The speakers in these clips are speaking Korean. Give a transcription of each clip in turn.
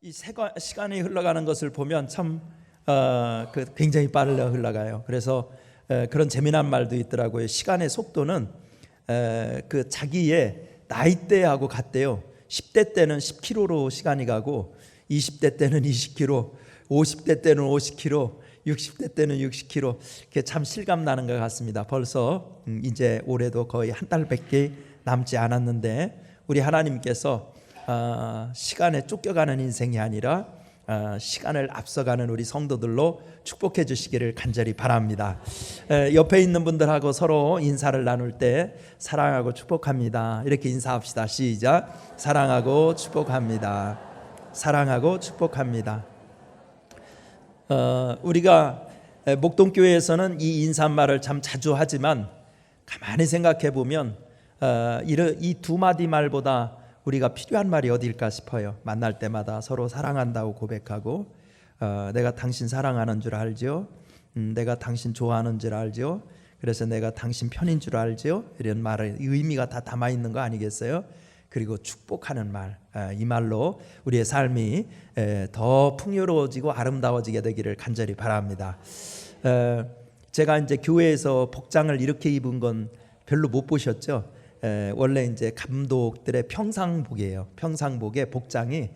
이 시간이 흘러가는 것을 보면 참 굉장히 빨리 흘러가요. 그래서 그런 재미난 말도 있더라고요. 시간의 속도는 그 자기의 나이대하고 같대요. 10대 때는 10km로 시간이 가고 20대 때는 20km, 50대 때는 50km, 60대 때는 60km. 그게 참 실감 나는 것 같습니다. 벌써 이제 올해도 거의 한 달밖에 남지 않았는데 우리 하나님께서 시간에 쫓겨가는 인생이 아니라 시간을 앞서가는 우리 성도들로 축복해 주시기를 간절히 바랍니다. 옆에 있는 분들하고 서로 인사를 나눌 때 사랑하고 축복합니다. 이렇게 인사합시다. 시작. 사랑하고 축복합니다. 사랑하고 축복합니다. 우리가 목동교회에서는 이 인사말을 참 자주 하지만 가만히 생각해 보면 이 두 마디 말보다 우리가 필요한 말이 어디일까 싶어요. 만날 때마다 서로 사랑한다고 고백하고 내가 당신 사랑하는 줄 알죠. 내가 당신 좋아하는 줄 알죠. 그래서 내가 당신 편인 줄 알죠. 이런 말의 의미가 다 담아 있는 거 아니겠어요? 그리고 축복하는 말, 이 말로 우리의 삶이 더 풍요로워지고 아름다워지게 되기를 간절히 바랍니다. 제가 이제 교회에서 복장을 이렇게 입은 건 별로 못 보셨죠? 원래 이제 감독들의 평상복이에요. 평상복에 복장이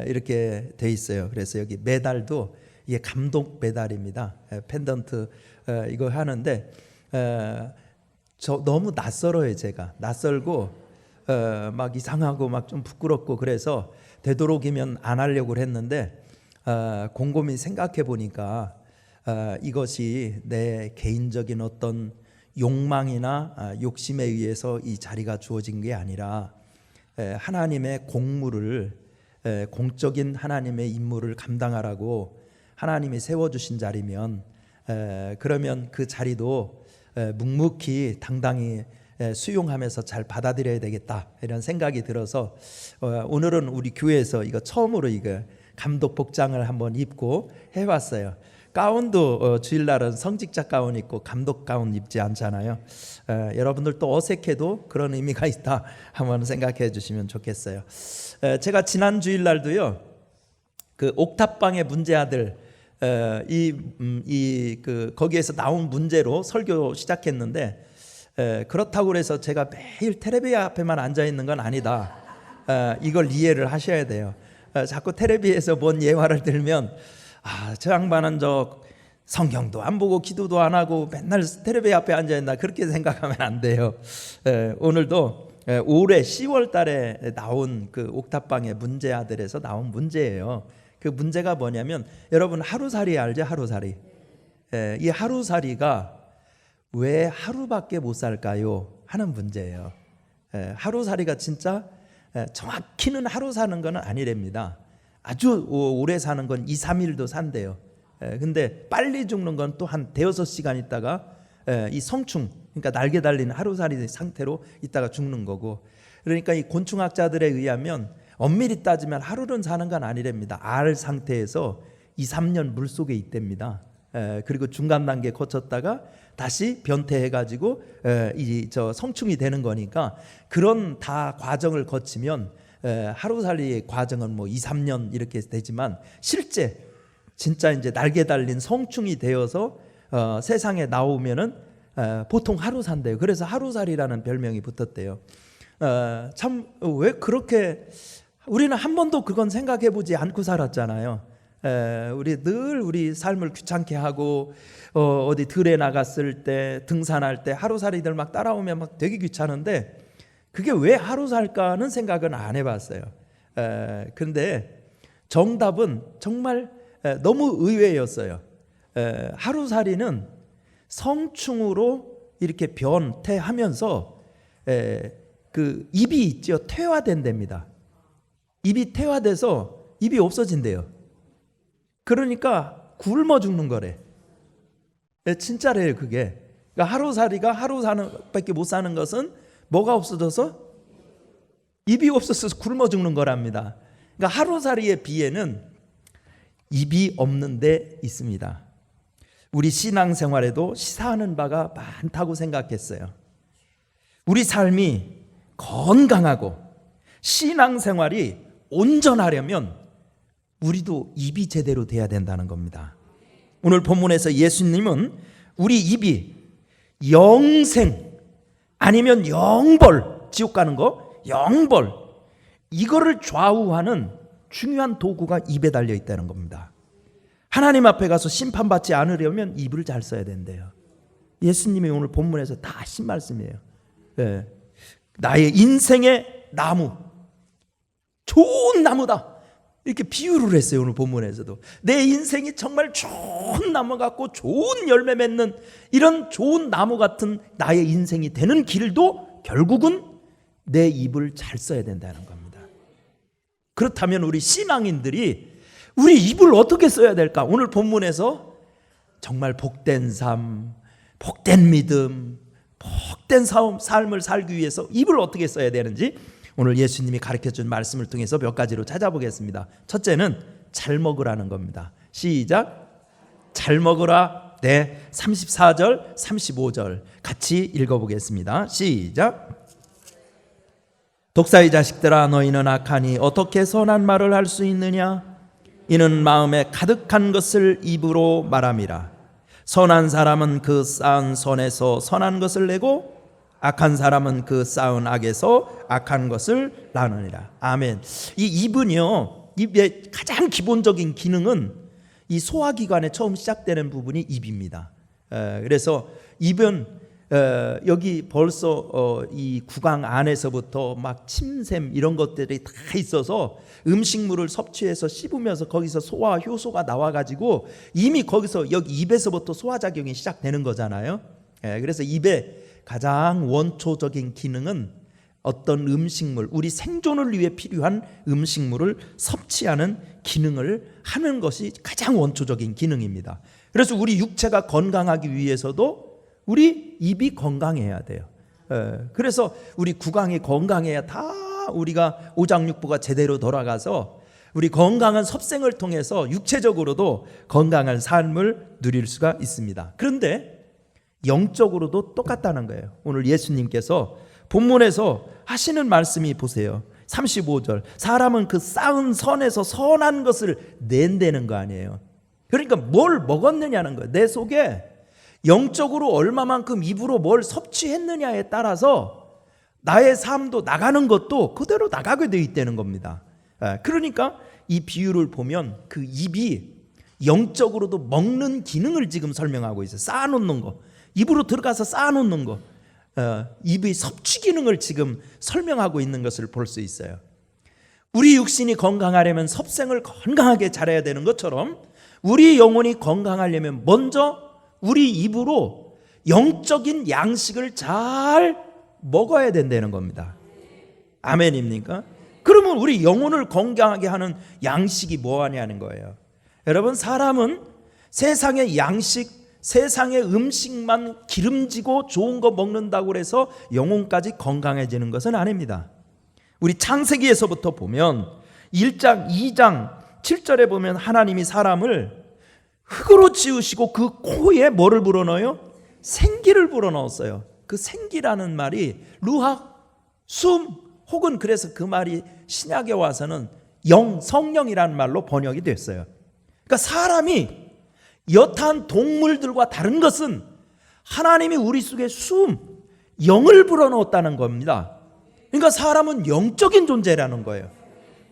이렇게 돼 있어요. 그래서 여기 메달도 이게 감독 메달입니다. 펜던트 이거 하는데 저 너무 낯설어요. 제가 낯설고 막 이상하고 막 좀 부끄럽고 그래서 되도록이면 안 하려고 했는데 곰곰이 생각해 보니까 이것이 내 개인적인 어떤 욕망이나 욕심에 의해서 이 자리가 주어진 게 아니라 하나님의 공무를 공적인 하나님의 임무를 감당하라고 하나님이 세워주신 자리면 그러면 그 자리도 묵묵히 당당히 수용하면서 잘 받아들여야 되겠다 이런 생각이 들어서 오늘은 우리 교회에서 이거 처음으로 이거 감독 복장을 한번 입고 해봤어요. 가운도 주일날은 성직자 가운 입고 감독 가운 입지 않잖아요. 여러분들 또 어색해도 그런 의미가 있다 한번 생각해 주시면 좋겠어요. 제가 지난 주일날도요 그 옥탑방의 문제아들 거기에서 나온 문제로 설교 시작했는데 그렇다고 그래서 제가 매일 텔레비 앞에만 앉아 있는 건 아니다. 이걸 이해를 하셔야 돼요. 자꾸 텔레비에서 뭔 예화를 들면 저 양반은 저 성경도 안 보고 기도도 안 하고 맨날 텔레비 앞에 앉아 있나 그렇게 생각하면 안 돼요. 오늘도 올해 10월 달에 나온 그 옥탑방의 문제아들에서 나온 문제예요. 그 문제가 뭐냐면 여러분 하루살이 알죠? 하루살이. 이 하루살이가 왜 하루밖에 못 살까요? 하는 문제예요. 하루살이가 진짜 정확히는 하루 사는 건 아니랍니다. 아주 오래 사는 건 2, 3일도 산대요. 근데 빨리 죽는 건 또 한 대여섯 시간 있다가 이 성충, 그러니까 날개 달린 하루살이 상태로 있다가 죽는 거고, 그러니까 이 곤충학자들에 의하면 엄밀히 따지면 하루는 사는 건 아니랍니다. 알 상태에서 2, 3년 물속에 있답니다. 그리고 중간 단계 거쳤다가 다시 변태해가지고 저 성충이 되는 거니까 그런 다 과정을 거치면 하루살이의 과정은 뭐 2, 3년 이렇게 되지만 실제 진짜 이제 날개 달린 성충이 되어서 세상에 나오면은 보통 하루 산대요. 그래서 하루살이라는 별명이 붙었대요. 참 왜 그렇게 우리는 한 번도 그건 생각해 보지 않고 살았잖아요. 우리 늘 우리 삶을 귀찮게 하고 어디 들에 나갔을 때 등산할 때 하루살이들 막 따라오면 막 되게 귀찮은데 그게 왜 하루 살까는 생각은 안 해봤어요. 근데 정답은 정말 너무 의외였어요. 하루살이는 성충으로 이렇게 변태하면서 그 입이 있죠, 퇴화된답니다. 입이 퇴화돼서 입이 없어진대요. 그러니까 굶어 죽는 거래. 진짜래요 그게. 그러니까 하루살이가 하루 사는 밖에 못 사는 것은 뭐가 없어져서? 입이 없어서 굶어 죽는 거랍니다. 그러니까 하루살이의 비애는 입이 없는 데 있습니다. 우리 신앙생활에도 시사하는 바가 많다고 생각했어요. 우리 삶이 건강하고 신앙생활이 온전하려면 우리도 입이 제대로 돼야 된다는 겁니다. 오늘 본문에서 예수님은 우리 입이 영생 아니면 영벌, 지옥 가는 거, 영벌, 이거를 좌우하는 중요한 도구가 입에 달려 있다는 겁니다. 하나님 앞에 가서 심판받지 않으려면 입을 잘 써야 된대요. 예수님이 오늘 본문에서 다 하신 말씀이에요. 네. 나의 인생의 나무, 좋은 나무다, 이렇게 비유를 했어요. 오늘 본문에서도 내 인생이 정말 좋은 나무 같고 좋은 열매 맺는 이런 좋은 나무 같은 나의 인생이 되는 길도 결국은 내 입을 잘 써야 된다는 겁니다. 그렇다면 우리 신앙인들이 우리 입을 어떻게 써야 될까? 오늘 본문에서 정말 복된 삶, 복된 믿음, 복된 삶을 살기 위해서 입을 어떻게 써야 되는지 오늘 예수님이 가르쳐준 말씀을 통해서 몇 가지로 찾아보겠습니다. 첫째는 잘 먹으라는 겁니다. 시작. 잘 먹으라. 네, 34절 35절 같이 읽어보겠습니다. 시작. 독사의 자식들아, 너희는 악하니 어떻게 선한 말을 할 수 있느냐? 이는 마음에 가득한 것을 입으로 말함이라. 선한 사람은 그 쌓은 선에서 선한 것을 내고 악한 사람은 그 쌓은 악에서 악한 것을 나누니라. 아멘. 이 입은요, 입의 가장 기본적인 기능은 이 소화기관에 처음 시작되는 부분이 입입니다. 그래서 입은 여기 벌써 이 구강 안에서부터 막 침샘 이런 것들이 다 있어서 음식물을 섭취해서 씹으면서 거기서 소화 효소가 나와가지고 이미 거기서 여기 입에서부터 소화작용이 시작되는 거잖아요. 그래서 입의 가장 원초적인 기능은 어떤 음식물, 우리 생존을 위해 필요한 음식물을 섭취하는 기능을 하는 것이 가장 원초적인 기능입니다. 그래서 우리 육체가 건강하기 위해서도 우리 입이 건강해야 돼요. 그래서 우리 구강이 건강해야 다 우리가 오장육부가 제대로 돌아가서 우리 건강한 섭생을 통해서 육체적으로도 건강한 삶을 누릴 수가 있습니다. 그런데 영적으로도 똑같다는 거예요. 오늘 예수님께서 본문에서 하시는 말씀이 보세요. 35절. 사람은 그 쌓은 선에서 선한 것을 낸다는 거 아니에요. 그러니까 뭘 먹었느냐는 거예요. 내 속에 영적으로 얼마만큼 입으로 뭘 섭취했느냐에 따라서 나의 삶도 나가는 것도 그대로 나가게 되어 있다는 겁니다. 그러니까 이 비유를 보면 그 입이 영적으로도 먹는 기능을 지금 설명하고 있어요. 쌓아놓는 거, 입으로 들어가서 쌓아놓는 거, 입의 섭취 기능을 지금 설명하고 있는 것을 볼 수 있어요. 우리 육신이 건강하려면 섭생을 건강하게 잘해야 되는 것처럼 우리 영혼이 건강하려면 먼저 우리 입으로 영적인 양식을 잘 먹어야 된다는 겁니다. 아멘입니까? 그러면 우리 영혼을 건강하게 하는 양식이 뭐하냐는 거예요. 여러분, 사람은 세상의 양식, 세상의 음식만 기름지고 좋은 거 먹는다고 해서 영혼까지 건강해지는 것은 아닙니다. 우리 창세기에서부터 보면 1장, 2장, 7절에 보면 하나님이 사람을 흙으로 지으시고 그 코에 뭐를 불어넣어요? 생기를 불어넣었어요. 그 생기라는 말이 루학, 숨, 혹은 그래서 그 말이 신약에 와서는 영, 성령이라는 말로 번역이 됐어요. 그러니까 사람이 여타한 동물들과 다른 것은 하나님이 우리 속에 숨, 영을 불어넣었다는 겁니다. 그러니까 사람은 영적인 존재라는 거예요.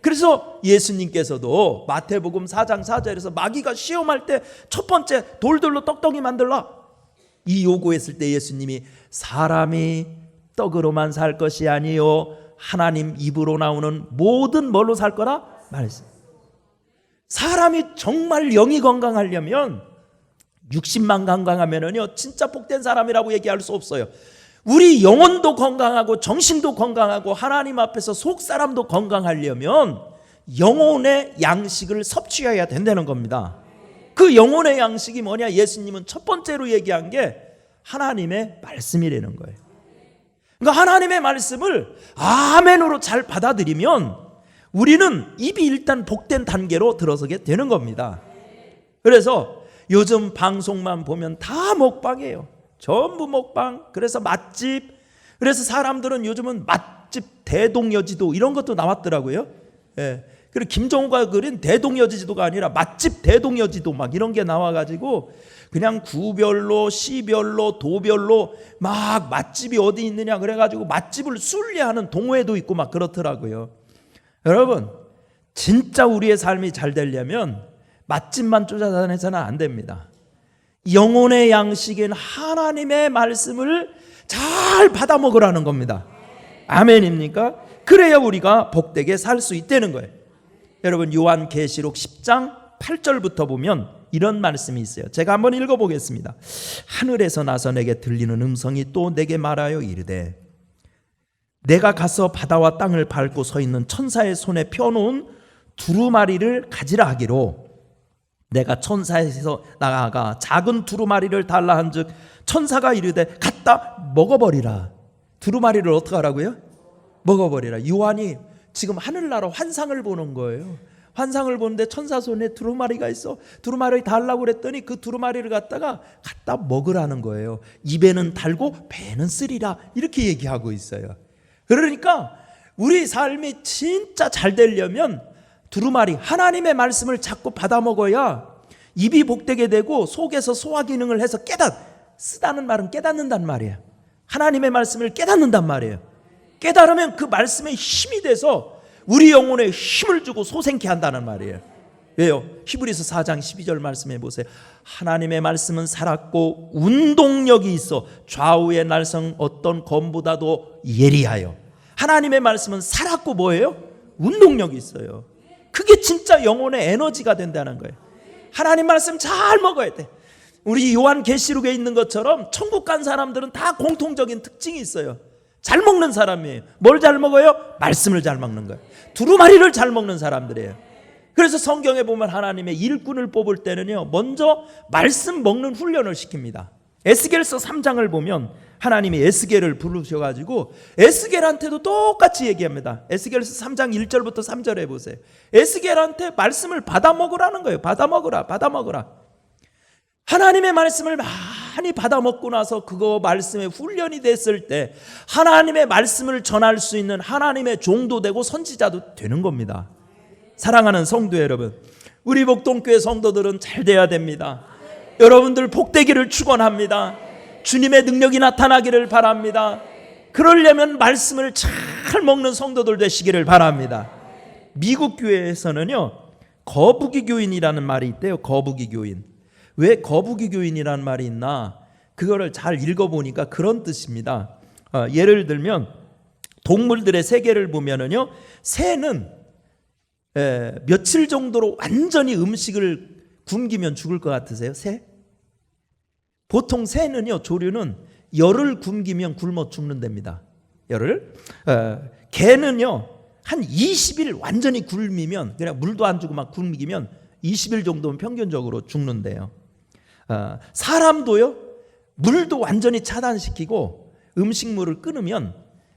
그래서 예수님께서도 마태복음 4장 4절에서 마귀가 시험할 때 첫 번째 돌들로 떡덩이 만들라 이 요구했을 때 예수님이 사람이 떡으로만 살 것이 아니요 하나님 입으로 나오는 모든 뭘로 살 거라 말했어요. 사람이 정말 영이 건강하려면 60만 건강하면은요 진짜 복된 사람이라고 얘기할 수 없어요. 우리 영혼도 건강하고 정신도 건강하고 하나님 앞에서 속사람도 건강하려면 영혼의 양식을 섭취해야 된다는 겁니다. 그 영혼의 양식이 뭐냐? 예수님은 첫 번째로 얘기한 게 하나님의 말씀이라는 거예요. 그러니까 하나님의 말씀을 아멘으로 잘 받아들이면 우리는 입이 일단 복된 단계로 들어서게 되는 겁니다. 그래서 요즘 방송만 보면 다 먹방이에요. 전부 먹방. 그래서 맛집. 그래서 사람들은 요즘은 맛집 대동여지도 이런 것도 나왔더라고요. 예. 그리고 김정우가 그린 대동여지도가 아니라 맛집 대동여지도 막 이런 게 나와가지고 그냥 구별로 시별로 도별로 막 맛집이 어디 있느냐 그래가지고 맛집을 순례하는 동호회도 있고 막 그렇더라고요. 여러분 진짜 우리의 삶이 잘 되려면 맛집만 쫓아다녀서는 안 됩니다. 영혼의 양식인 하나님의 말씀을 잘 받아 먹으라는 겁니다. 아멘입니까? 그래야 우리가 복되게 살 수 있다는 거예요. 여러분 요한계시록 10장 8절부터 보면 이런 말씀이 있어요. 제가 한번 읽어보겠습니다. 하늘에서 나서 내게 들리는 음성이 또 내게 말하여 이르되 내가 가서 바다와 땅을 밟고 서 있는 천사의 손에 펴놓은 두루마리를 가지라 하기로 내가 천사에서 나아가 작은 두루마리를 달라 한즉 천사가 이르되 갖다 먹어버리라. 두루마리를 어떻게 하라고요? 먹어버리라. 요한이 지금 하늘나라 환상을 보는 거예요. 환상을 보는데 천사 손에 두루마리가 있어. 두루마리 달라고 그랬더니 그 두루마리를 갖다 먹으라는 거예요. 입에는 달고 배는 쓰리라 이렇게 얘기하고 있어요. 그러니까 우리 삶이 진짜 잘 되려면 두루마리 하나님의 말씀을 자꾸 받아 먹어야 입이 복되게 되고 속에서 소화 기능을 해서 쓰다는 말은 깨닫는단 말이에요. 하나님의 말씀을 깨닫는단 말이에요. 깨달으면 그 말씀에 힘이 돼서 우리 영혼에 힘을 주고 소생케 한다는 말이에요. 왜요? 히브리서 4장 12절 말씀해 보세요. 하나님의 말씀은 살았고 운동력이 있어 좌우의 날성 어떤 검보다도 예리하여. 하나님의 말씀은 살았고 뭐예요? 운동력이 있어요. 그게 진짜 영혼의 에너지가 된다는 거예요. 하나님 말씀 잘 먹어야 돼. 우리 요한계시록에 있는 것처럼 천국 간 사람들은 다 공통적인 특징이 있어요. 잘 먹는 사람이에요. 뭘 잘 먹어요? 말씀을 잘 먹는 거예요. 두루마리를 잘 먹는 사람들이에요. 그래서 성경에 보면 하나님의 일꾼을 뽑을 때는요 먼저 말씀 먹는 훈련을 시킵니다. 에스겔서 3장을 보면 하나님이 에스겔을 부르셔가지고 에스겔한테도 똑같이 얘기합니다. 에스겔서 3장 1절부터 3절에 보세요. 에스겔한테 말씀을 받아 먹으라는 거예요. 받아 먹으라, 받아 먹으라. 하나님의 말씀을 많이 받아 먹고 나서 그거 말씀에 훈련이 됐을 때 하나님의 말씀을 전할 수 있는 하나님의 종도 되고 선지자도 되는 겁니다. 사랑하는 성도 여러분, 우리 복동교회 성도들은 잘 돼야 됩니다. 여러분들 복되기를 축원합니다. 주님의 능력이 나타나기를 바랍니다. 그러려면 말씀을 잘 먹는 성도들 되시기를 바랍니다. 미국 교회에서는요 거북이 교인이라는 말이 있대요. 거북이 교인. 왜 거북이 교인이라는 말이 있나? 그거를 잘 읽어보니까 그런 뜻입니다. 예를 들면 동물들의 세계를 보면은요 새는 며칠 정도로 완전히 음식을 굶기면 죽을 것 같으세요? 새? 보통 새는요 조류는 열을 굶기면 굶어 죽는답니다. 열을. 개는요 한 20일 완전히 굶으면 그냥 물도 안 주고 막 굶기면 20일 정도면 평균적으로 죽는데요. 사람도요 물도 완전히 차단시키고 음식물을 끊으면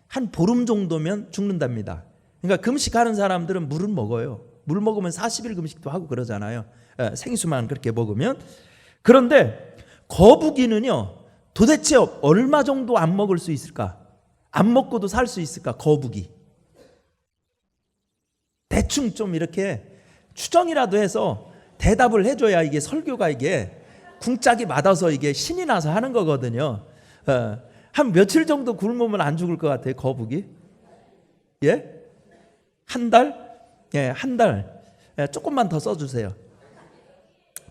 한 보름 정도면 죽는답니다. 그러니까 금식하는 사람들은 물은 먹어요. 물 먹으면 40일 금식도 하고 그러잖아요. 생수만 그렇게 먹으면. 그런데 거북이는요 도대체 얼마 정도 안 먹을 수 있을까? 안 먹고도 살 수 있을까? 거북이. 대충 좀 이렇게 추정이라도 해서 대답을 해줘야 이게 설교가 이게 궁짝이 맞아서 이게 신이 나서 하는 거거든요. 한 며칠 정도 굶으면 안 죽을 것 같아요, 거북이? 예? 한 달? 예, 한 달. 예, 조금만 더 써주세요.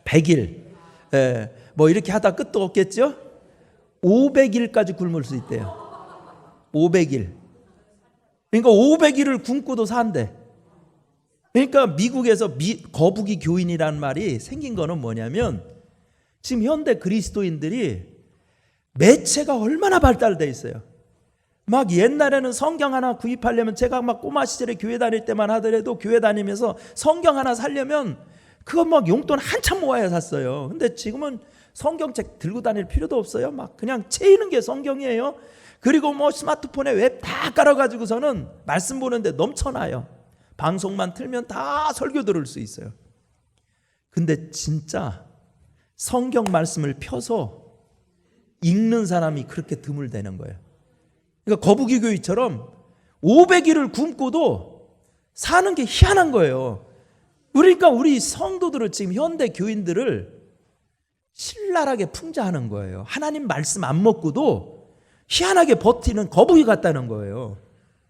100일. 예, 뭐 이렇게 하다 끝도 없겠죠? 500일까지 굶을 수 있대요. 500일. 그러니까 500일을 굶고도 산대. 그러니까 미국에서 거북이 교인이라는 말이 생긴 거는 뭐냐면 지금 현대 그리스도인들이 매체가 얼마나 발달되어 있어요. 막 옛날에는 성경 하나 구입하려면 제가 막 꼬마 시절에 교회 다닐 때만 하더라도 교회 다니면서 성경 하나 사려면 그거 막 용돈 한참 모아야 샀어요. 근데 지금은 성경책 들고 다닐 필요도 없어요. 막 그냥 채이는 게 성경이에요. 그리고 뭐 스마트폰에 웹 다 깔아가지고서는 말씀 보는데 넘쳐나요. 방송만 틀면 다 설교 들을 수 있어요. 근데 진짜 성경 말씀을 펴서 읽는 사람이 그렇게 드물다는 거예요. 그러니까 거북이 교회처럼 500일을 굶고도 사는 게 희한한 거예요. 그러니까 우리 성도들을 지금 현대 교인들을 신랄하게 풍자하는 거예요. 하나님 말씀 안 먹고도 희한하게 버티는 거북이 같다는 거예요.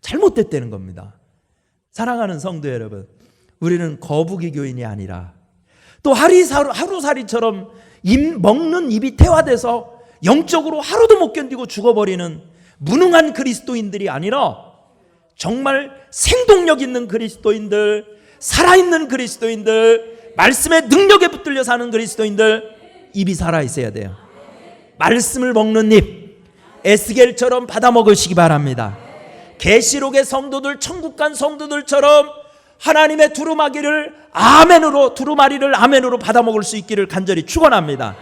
잘못됐다는 겁니다. 사랑하는 성도 여러분, 우리는 거북이 교인이 아니라 또 하루살이처럼 먹는 입이 태화돼서 영적으로 하루도 못 견디고 죽어버리는 무능한 그리스도인들이 아니라 정말 생동력 있는 그리스도인들, 살아있는 그리스도인들, 말씀의 능력에 붙들려 사는 그리스도인들, 입이 살아있어야 돼요. 말씀을 먹는 입, 에스겔처럼 받아 먹으시기 바랍니다. 계시록의 성도들, 천국 간 성도들처럼 하나님의 두루마리를 아멘으로 받아 먹을 수 있기를 간절히 축원합니다.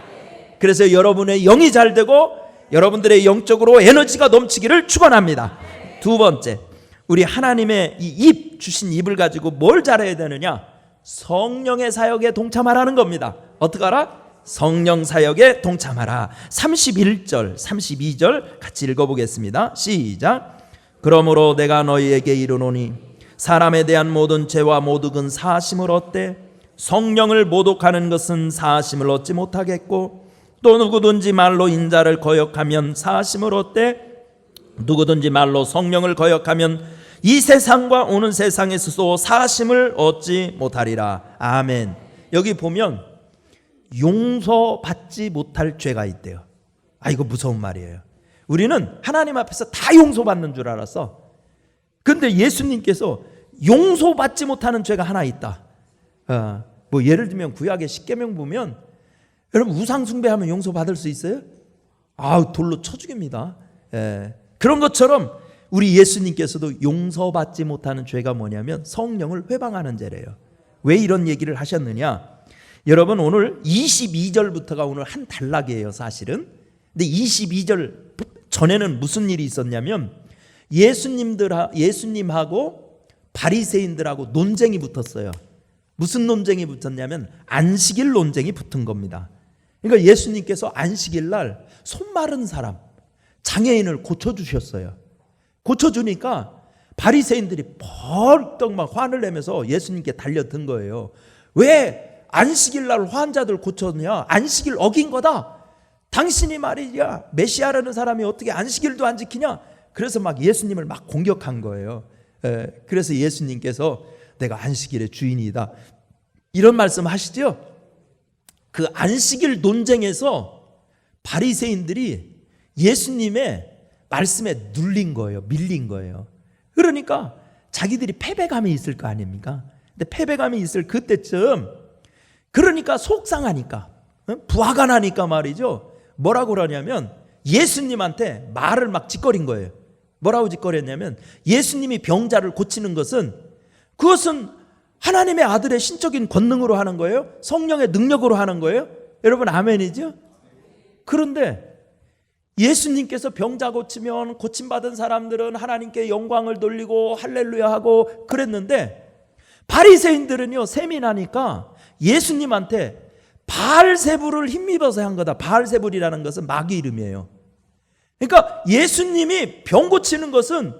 그래서 여러분의 영이 잘 되고 여러분들의 영적으로 에너지가 넘치기를 축원합니다. 두 번째, 우리 하나님의 이 입 주신 입을 가지고 뭘 잘해야 되느냐? 성령의 사역에 동참하라는 겁니다. 어떻게 알아? 성령 사역에 동참하라. 31절, 32절 같이 읽어보겠습니다. 시작. 그러므로 내가 너희에게 이르노니 사람에 대한 모든 죄와 모독은 사하심을 얻되 성령을 모독하는 것은 사하심을 얻지 못하겠고 또 누구든지 말로 인자를 거역하면 사하심을 얻되 누구든지 말로 성령을 거역하면 이 세상과 오는 세상에서도 사하심을 얻지 못하리라. 아멘. 여기 보면 용서받지 못할 죄가 있대요. 이거 무서운 말이에요. 우리는 하나님 앞에서 다 용서받는 줄 알았어. 근데 예수님께서 용서받지 못하는 죄가 하나 있다. 뭐 예를 들면 구약의 십계명 보면 여러분 우상 숭배하면 용서받을 수 있어요? 돌로 쳐 죽입니다. 그런 것처럼 우리 예수님께서도 용서받지 못하는 죄가 뭐냐면 성령을 회방하는 죄래요. 왜 이런 얘기를 하셨느냐? 여러분 오늘 22절부터가 오늘 한 단락이에요 사실은. 근데 22절 전에는 무슨 일이 있었냐면 예수님하고 바리새인들하고 논쟁이 붙었어요. 무슨 논쟁이 붙었냐면 안식일 논쟁이 붙은 겁니다. 그러니까 예수님께서 안식일 날 손 마른 사람, 장애인을 고쳐주셨어요. 고쳐주니까 바리새인들이 벌떡 막 화를 내면서 예수님께 달려든 거예요. 왜 안식일 날 환자들 고쳤냐? 안식일 어긴 거다. 당신이 말이야 메시아라는 사람이 어떻게 안식일도 안 지키냐? 그래서 막 예수님을 막 공격한 거예요. 그래서 예수님께서 내가 안식일의 주인이다 이런 말씀 하시죠. 그 안식일 논쟁에서 바리새인들이 예수님의 말씀에 눌린 거예요. 밀린 거예요. 그러니까 자기들이 패배감이 있을 거 아닙니까? 근데 패배감이 있을 그때쯤 그러니까 속상하니까 부하가 나니까 말이죠. 뭐라고 그러냐면 예수님한테 말을 막 짓거린 거예요. 뭐라고 짓거렸냐면 예수님이 병자를 고치는 것은 그것은 하나님의 아들의 신적인 권능으로 하는 거예요? 성령의 능력으로 하는 거예요? 여러분 아멘이죠? 그런데 예수님께서 병자 고치면 고침받은 사람들은 하나님께 영광을 돌리고 할렐루야 하고 그랬는데 바리새인들은요 세민하니까 예수님한테 바알세불을 힘입어서 한 거다. 바알세불이라는 것은 마귀 이름이에요. 그러니까 예수님이 병 고치는 것은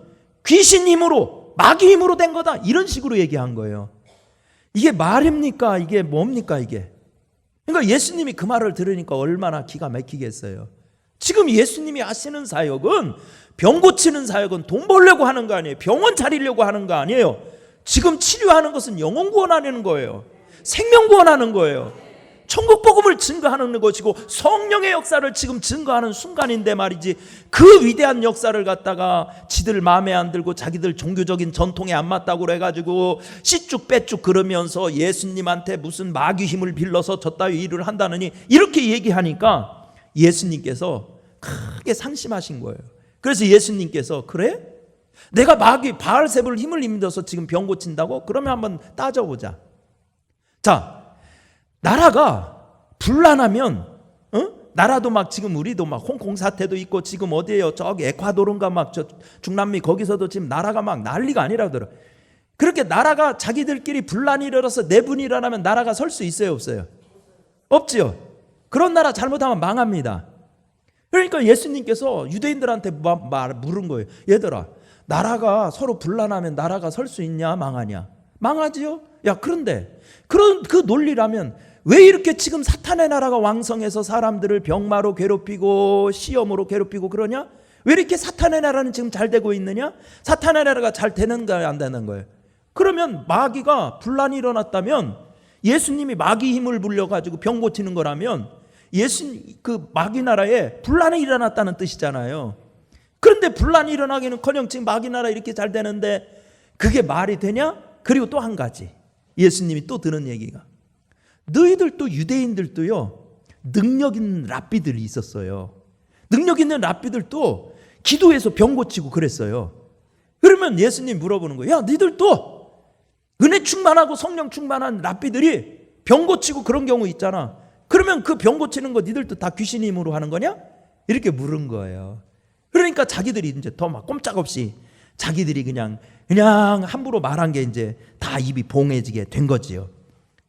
귀신 힘으로 마귀 힘으로 된 거다 이런 식으로 얘기한 거예요. 이게 말입니까? 이게 뭡니까 이게? 그러니까 예수님이 그 말을 들으니까 얼마나 기가 막히겠어요. 지금 예수님이 하시는 사역은 병 고치는 사역은 돈 벌려고 하는 거 아니에요. 병원 차리려고 하는 거 아니에요. 지금 치료하는 것은 영혼 구원하는 거예요. 생명 구원하는 거예요. 천국 복음을 증거하는 것이고 성령의 역사를 지금 증거하는 순간인데 말이지 그 위대한 역사를 갖다가 지들 마음에 안 들고 자기들 종교적인 전통에 안 맞다고 해가지고 씨쭉 빼쭉 그러면서 예수님한테 무슨 마귀 힘을 빌려서 저따위 일을 한다느니 이렇게 얘기하니까 예수님께서 크게 상심하신 거예요. 그래서 예수님께서 그래? 내가 마귀 바알세불 힘을 힘줘서 지금 병 고친다고? 그러면 한번 따져보자. 자, 나라가 불난하면 나라도 막 지금 우리도 막 홍콩 사태도 있고 지금 어디에요? 저기 에콰도르인가 막 저 중남미 거기서도 지금 나라가 막 난리가 아니라더라. 그렇게 나라가 자기들끼리 분란이 일어나서 내분이 일어나면 나라가 설 수 있어요, 없어요? 없지요. 그런 나라 잘못하면 망합니다. 그러니까 예수님께서 유대인들한테 물은 거예요. 얘들아, 나라가 서로 분란하면 나라가 설 수 있냐 망하냐? 망하지요. 야, 그런데 그런 그 논리라면 왜 이렇게 지금 사탄의 나라가 왕성해서 사람들을 병마로 괴롭히고 시험으로 괴롭히고 그러냐? 왜 이렇게 사탄의 나라는 지금 잘 되고 있느냐? 사탄의 나라가 잘 되는가요, 안 되는 거예요? 그러면 마귀가 분란이 일어났다면 예수님이 마귀 힘을 불려가지고 병 고치는 거라면 그 마귀 나라에 분란이 일어났다는 뜻이잖아요. 그런데 분란이 일어나기는커녕 지금 마귀 나라 이렇게 잘 되는데 그게 말이 되냐? 그리고 또 한 가지 예수님이 또 드는 얘기가, 너희들도 유대인들도요 능력 있는 랍비들이 있었어요. 능력 있는 랍비들도 기도해서 병 고치고 그랬어요. 그러면 예수님 물어보는 거예요. 야, 너희들도 은혜 충만하고 성령 충만한 랍비들이 병 고치고 그런 경우 있잖아. 그러면 그 병 고치는 거 너희들도 다 귀신 힘으로 하는 거냐? 이렇게 물은 거예요. 그러니까 자기들이 이제 더 막 꼼짝없이 자기들이 그냥 함부로 말한 게 이제 다 입이 봉해지게 된 거지요.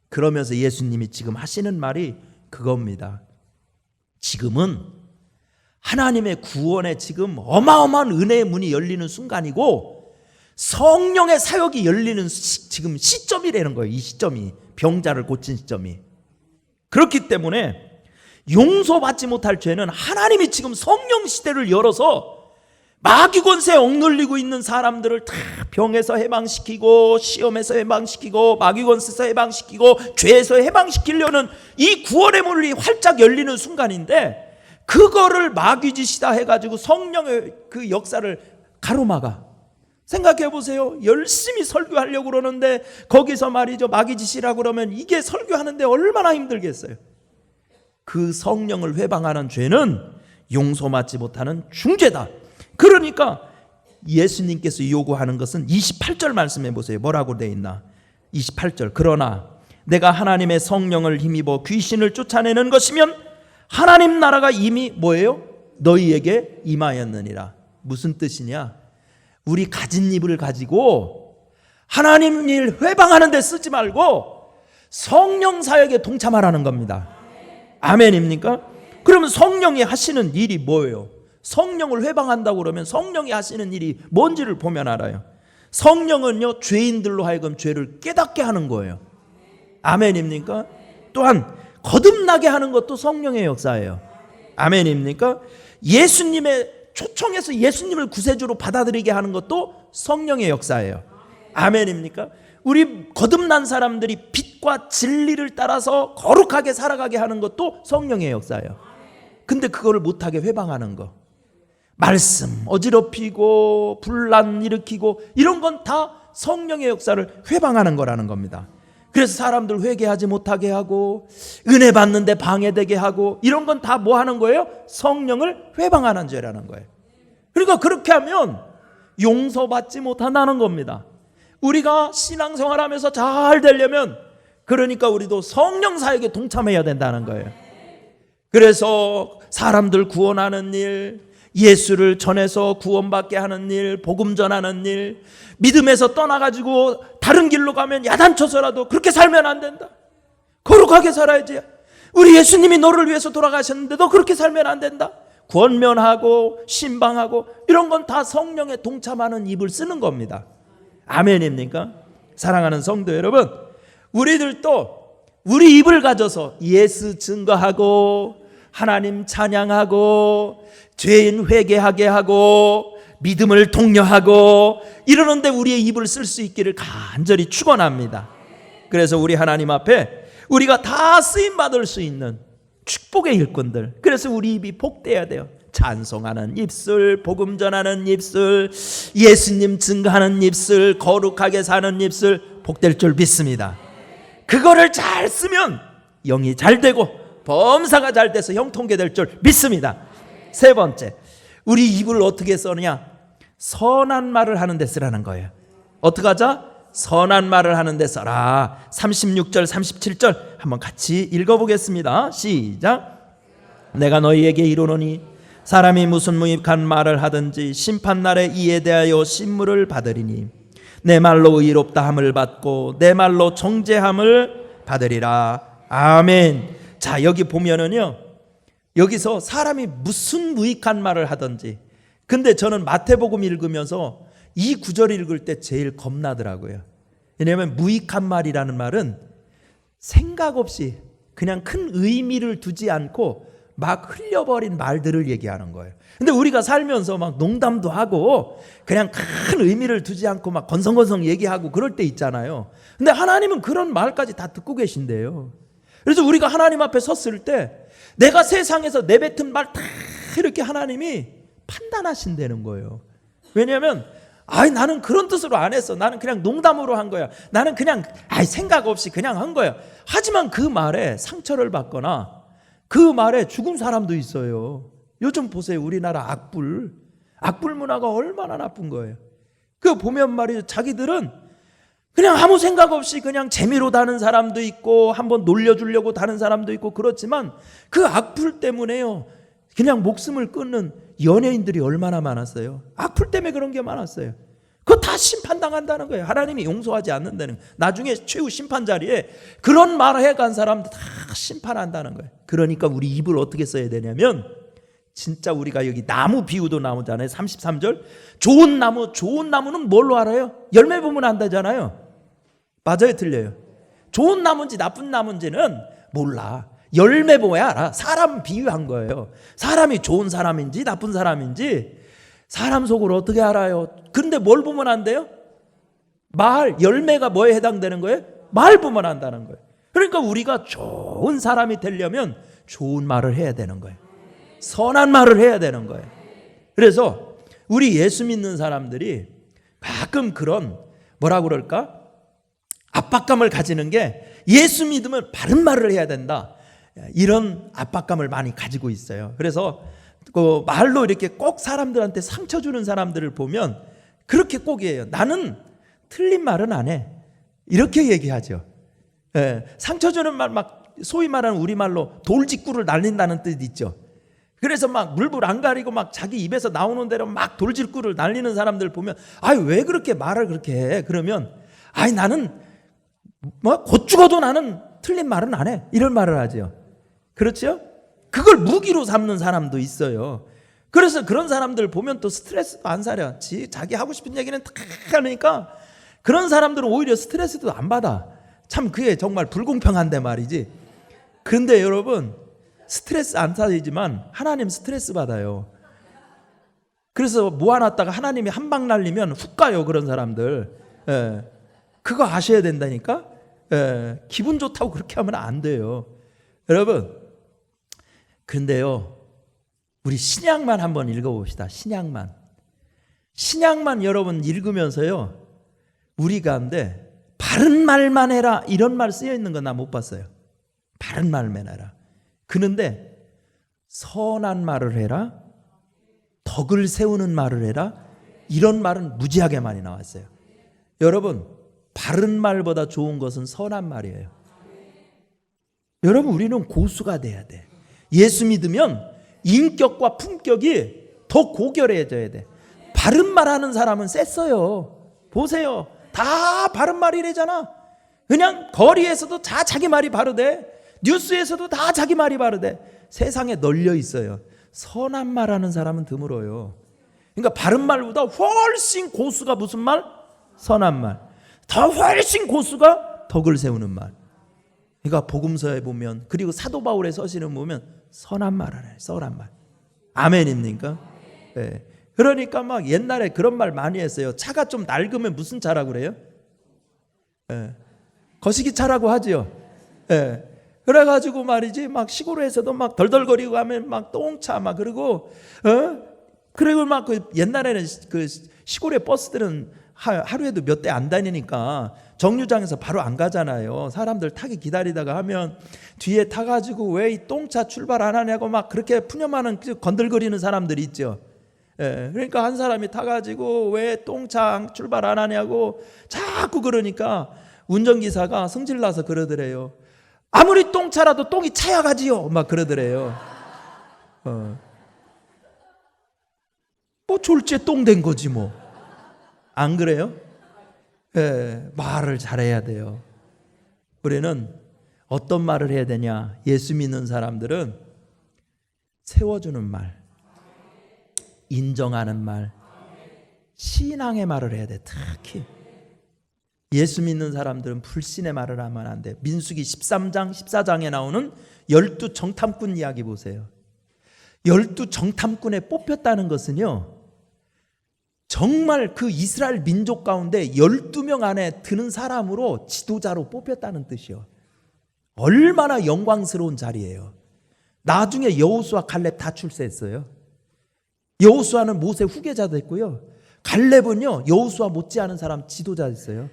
그러면서 예수님이 지금 하시는 말이 그겁니다. 지금은 하나님의 구원에 지금 어마어마한 은혜의 문이 열리는 순간이고 성령의 사역이 열리는 지금 시점이라는 거예요. 이 시점이, 병자를 고친 시점이. 그렇기 때문에 용서받지 못할 죄는 하나님이 지금 성령 시대를 열어서 마귀 권세에 억눌리고 있는 사람들을 다 병에서 해방시키고 시험에서 해방시키고 마귀 권세에서 해방시키고 죄에서 해방시키려는 이 구원의 문이 활짝 열리는 순간인데, 그거를 마귀짓이다 해가지고 성령의 그 역사를 가로막아. 생각해 보세요. 열심히 설교하려고 그러는데 거기서 말이죠 마귀짓이라고 그러면 이게 설교하는데 얼마나 힘들겠어요. 그 성령을 회방하는 죄는 용서받지 못하는 중죄다. 그러니까 예수님께서 요구하는 것은 28절 말씀해 보세요. 뭐라고 되어 있나? 28절. 그러나 내가 하나님의 성령을 힘입어 귀신을 쫓아내는 것이면 하나님 나라가 이미 뭐예요? 너희에게 임하였느니라. 무슨 뜻이냐? 우리 가진 입을 가지고 하나님 일 회방하는 데 쓰지 말고 성령 사역에 동참하라는 겁니다. 아멘입니까? 그러면 성령이 하시는 일이 뭐예요? 성령을 회방한다고 그러면 성령이 하시는 일이 뭔지를 보면 알아요. 성령은요 죄인들로 하여금 죄를 깨닫게 하는 거예요. 아멘입니까? 또한 거듭나게 하는 것도 성령의 역사예요. 아멘입니까? 예수님의 초청해서 예수님을 구세주로 받아들이게 하는 것도 성령의 역사예요. 아멘입니까? 우리 거듭난 사람들이 빛과 진리를 따라서 거룩하게 살아가게 하는 것도 성령의 역사예요. 근데 그거를 못하게 회방하는 거, 말씀 어지럽히고 분란 일으키고 이런 건 다 성령의 역사를 회방하는 거라는 겁니다. 그래서 사람들 회개하지 못하게 하고 은혜 받는데 방해되게 하고 이런 건 다 뭐 하는 거예요? 성령을 회방하는 죄라는 거예요. 그러니까 그렇게 하면 용서받지 못한다는 겁니다. 우리가 신앙생활하면서 잘 되려면 그러니까 우리도 성령 사역에 동참해야 된다는 거예요. 그래서 사람들 구원하는 일, 예수를 전해서 구원받게 하는 일, 복음 전하는 일, 믿음에서 떠나가지고 다른 길로 가면 야단쳐서라도 그렇게 살면 안 된다. 거룩하게 살아야지. 우리 예수님이 너를 위해서 돌아가셨는데 너 그렇게 살면 안 된다. 권면하고 신방하고 이런 건 다 성령에 동참하는 입을 쓰는 겁니다. 아멘입니까? 사랑하는 성도 여러분, 우리들도 우리 입을 가져서 예수 증거하고 하나님 찬양하고 죄인 회개하게 하고 믿음을 독려하고 이러는데 우리의 입을 쓸 수 있기를 간절히 축원합니다. 그래서 우리 하나님 앞에 우리가 다 쓰임받을 수 있는 축복의 일꾼들, 그래서 우리 입이 복되어야 돼요. 찬송하는 입술, 복음 전하는 입술, 예수님 증거하는 입술, 거룩하게 사는 입술 복될 줄 믿습니다. 그거를 잘 쓰면 영이 잘 되고 범사가 잘 돼서 형통케 될 줄 믿습니다. 세 번째, 우리 입을 어떻게 써느냐? 선한 말을 하는 데 쓰라는 거예요. 어떻게 하자? 선한 말을 하는 데 써라. 36절 37절 한번 같이 읽어보겠습니다. 시작. 내가 너희에게 이르노니 사람이 무슨 무익한 말을 하든지 심판날에 이에 대하여 신물을 받으리니 내 말로 의롭다함을 받고 내 말로 정죄함을 받으리라. 아멘. 자, 여기 보면은요, 여기서 사람이 무슨 무익한 말을 하든지, 근데 저는 마태복음 읽으면서 이 구절 읽을 때 제일 겁나더라고요. 왜냐하면 무익한 말이라는 말은 생각 없이 그냥 큰 의미를 두지 않고 막 흘려버린 말들을 얘기하는 거예요. 근데 우리가 살면서 막 농담도 하고 그냥 큰 의미를 두지 않고 막 건성건성 얘기하고 그럴 때 있잖아요. 근데 하나님은 그런 말까지 다 듣고 계신대요. 그래서 우리가 하나님 앞에 섰을 때 내가 세상에서 내뱉은 말 다 이렇게 하나님이 판단하신다는 거예요. 왜냐하면 나는 그런 뜻으로 안 했어. 나는 그냥 농담으로 한 거야. 나는 그냥 생각 없이 그냥 한 거야. 하지만 그 말에 상처를 받거나 그 말에 죽은 사람도 있어요. 요즘 보세요. 우리나라 악불 문화가 얼마나 나쁜 거예요. 그 보면 말이죠. 자기들은 그냥 아무 생각 없이 그냥 재미로 다는 사람도 있고 한번 놀려주려고 다는 사람도 있고 그렇지만 그 악플 때문에요. 그냥 목숨을 끊는 연예인들이 얼마나 많았어요. 악플 때문에 그런 게 많았어요. 그거 다 심판당한다는 거예요. 하나님이 용서하지 않는다는 거예요. 나중에 최후 심판 자리에 그런 말 해간 사람들 다 심판한다는 거예요. 그러니까 우리 입을 어떻게 써야 되냐면 진짜 우리가 여기 나무 비유도 나오잖아요. 33절 좋은 나무는 뭘로 알아요? 열매 보면 안다잖아요. 맞아요, 틀려요? 좋은 나무인지 나쁜 나무인지는 몰라. 열매 보야 알아. 사람 비유한 거예요. 사람이 좋은 사람인지 나쁜 사람인지 사람 속을 어떻게 알아요? 그런데 뭘 보면 안 돼요? 열매가 뭐에 해당되는 거예요? 말 보면 안다는 거예요. 그러니까 우리가 좋은 사람이 되려면 좋은 말을 해야 되는 거예요. 선한 말을 해야 되는 거예요. 그래서 우리 예수 믿는 사람들이 가끔 그런 뭐라고 그럴까? 압박감을 가지는 게 예수 믿으면 바른 말을 해야 된다. 이런 압박감을 많이 가지고 있어요. 그래서 그 말로 이렇게 꼭 사람들한테 상처 주는 사람들을 보면 그렇게 꼭 해요. 나는 틀린 말은 안 해. 이렇게 얘기하죠. 상처 주는 말 막 소위 말하는 우리말로 돌직구를 날린다는 뜻 있죠. 그래서 막 물불 안 가리고 막 자기 입에서 나오는 대로 막 돌직구를 날리는 사람들 보면 왜 그렇게 말을 그렇게 해? 그러면 나는 곧 죽어도 나는 틀린 말은 안 해. 이런 말을 하죠. 그렇죠? 그걸 무기로 삼는 사람도 있어요. 그래서 그런 사람들 보면 또 스트레스도 안 사려. 자기 하고 싶은 얘기는 다 하니까 그런 사람들은 오히려 스트레스도 안 받아. 참 그게 정말 불공평한데 말이지. 그런데 여러분 스트레스 안 쌓이지만 하나님 스트레스 받아요. 그래서 모아놨다가 하나님이 한 방 날리면 훅 가요. 그런 사람들. 그거 아셔야 된다니까. 기분 좋다고 그렇게 하면 안 돼요. 여러분 근데요 우리 신약만 한번 읽어봅시다. 신약만 여러분 읽으면서요 우리 가운데 바른 말만 해라 이런 말 쓰여 있는 건 나 못 봤어요. 바른 말만 해라. 그런데 선한 말을 해라, 덕을 세우는 말을 해라, 이런 말은 무지하게 많이 나왔어요. 여러분 바른 말보다 좋은 것은 선한 말이에요. 여러분 우리는 고수가 돼야 돼. 예수 믿으면 인격과 품격이 더 고결해져야 돼. 바른 말하는 사람은 셌어요. 보세요. 다 바른 말이래잖아. 그냥 거리에서도 다 자기 말이 바르대. 뉴스에서도 다 자기 말이 바르대. 세상에 널려 있어요. 선한 말하는 사람은 드물어요. 그러니까 바른 말보다 훨씬 고수가 무슨 말? 선한 말. 더 훨씬 고수가 덕을 세우는 말. 그러니까 복음서에 보면 그리고 사도 바울의 서신을 보면 선한 말을 해요. 선한 말. 아멘입니까? 네. 그러니까 막 옛날에 그런 말 많이 했어요. 차가 좀 낡으면 무슨 차라고 그래요? 거시기 차라고 하죠. 그래가지고 말이지 막 시골에서도 막 덜덜거리고 하면 막 똥차 막 그러고 그리고 막 그 옛날에는 그 시골의 버스들은 하루에도 몇 대 안 다니니까 정류장에서 바로 안 가잖아요. 사람들 타기 기다리다가 하면 뒤에 타가지고 왜 이 똥차 출발 안 하냐고 막 그렇게 푸념하는 건들거리는 사람들이 있죠. 그러니까 한 사람이 타가지고 왜 똥차 출발 안 하냐고 자꾸 그러니까 운전기사가 성질나서 그러더래요. 아무리 똥차라도 똥이 차야 가지요. 막 그러더래요. 뭐 졸지에 똥 된 거지 뭐. 안 그래요? 말을 잘해야 돼요. 우리는 어떤 말을 해야 되냐? 예수 믿는 사람들은 세워주는 말, 인정하는 말, 신앙의 말을 해야 돼. 특히 예수 믿는 사람들은 불신의 말을 하면 안 돼. 민수기 13장 14장에 나오는 12 정탐꾼 이야기 보세요. 12 정탐꾼에 뽑혔다는 것은요, 정말 그 이스라엘 민족 가운데 12명 안에 드는 사람으로 지도자로 뽑혔다는 뜻이요. 얼마나 영광스러운 자리예요. 나중에 여호수아 갈렙 다 출세했어요. 여호수아는 모세 후계자 됐고요, 갈렙은요 여호수아 못지않은 사람 지도자 됐어요.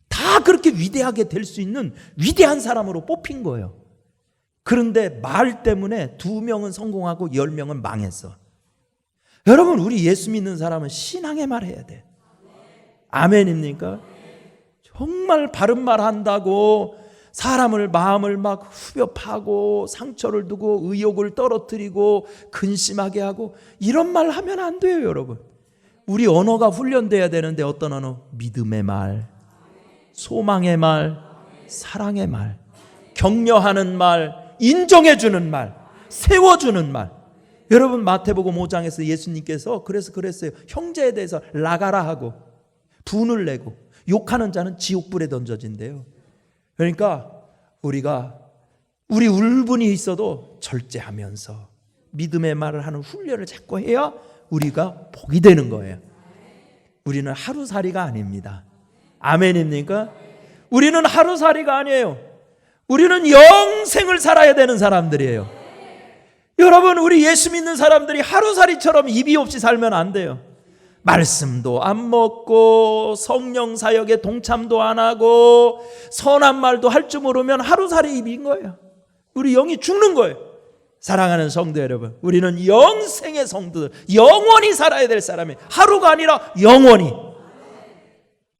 다 그렇게 위대하게 될 수 있는 위대한 사람으로 뽑힌 거예요. 그런데 말 때문에 2명은 성공하고 10명은 망했어. 여러분, 우리 예수 믿는 사람은 신앙의 말 해야 돼. 아멘입니까? 정말 바른 말 한다고 사람을 마음을 막 후벼 파고 상처를 두고 의욕을 떨어뜨리고 근심하게 하고 이런 말 하면 안 돼요. 여러분, 우리 언어가 훈련돼야 되는데 어떤 언어? 믿음의 말, 소망의 말, 사랑의 말, 격려하는 말, 인정해주는 말, 세워주는 말. 여러분, 마태복음 5장에서 예수님께서 그래서 그랬어요. 형제에 대해서 나가라 하고 분을 내고 욕하는 자는 지옥불에 던져진대요. 그러니까 우리가 우리 울분이 있어도 절제하면서 믿음의 말을 하는 훈련을 자꾸 해야 우리가 복이 되는 거예요. 우리는 하루살이가 아닙니다. 아멘입니까? 우리는 하루살이가 아니에요. 우리는 영생을 살아야 되는 사람들이에요. 여러분, 우리 예수 믿는 사람들이 하루살이처럼 입이 없이 살면 안 돼요. 말씀도 안 먹고 성령 사역에 동참도 안 하고 선한 말도 할 줄 모르면 하루살이 입인 거예요. 우리 영이 죽는 거예요. 사랑하는 성도 여러분, 우리는 영생의 성도들, 영원히 살아야 될 사람이에요. 하루가 아니라 영원히.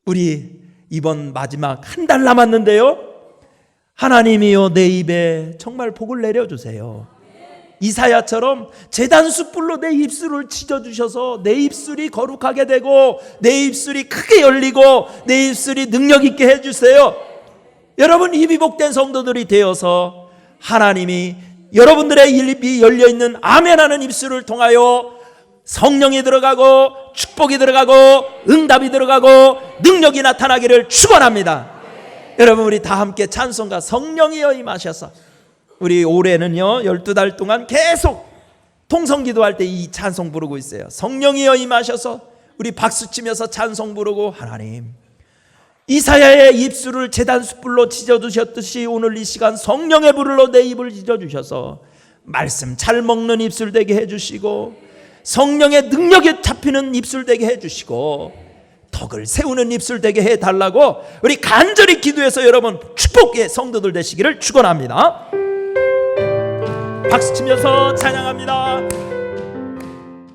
우리 이번 마지막 한 달 남았는데요, 하나님이요 내 입에 정말 복을 내려주세요. 이사야처럼 제단 숯불로 내 입술을 찢어주셔서 내 입술이 거룩하게 되고 내 입술이 크게 열리고 내 입술이 능력 있게 해주세요. 여러분, 입이 복된 성도들이 되어서 하나님이 여러분들의 입이 열려있는 아멘하는 입술을 통하여 성령이 들어가고 축복이 들어가고 응답이 들어가고 능력이 나타나기를 축원합니다. 여러분, 우리 다 함께 찬송가 성령이여 임하셔서, 우리 올해는요 12달 동안 계속 통성기도할 때 이 찬송 부르고 있어요. 성령이여 임하셔서 우리 박수치면서 찬송 부르고, 하나님 이사야의 입술을 제단 숯불로 찢어주셨듯이 오늘 이 시간 성령의 불로 내 입을 찢어주셔서 말씀 잘 먹는 입술 되게 해주시고 성령의 능력에 잡히는 입술 되게 해주시고 덕을 세우는 입술 되게 해달라고 우리 간절히 기도해서 여러분 축복의 성도들 되시기를 축원합니다. 박수치면서 찬양합니다.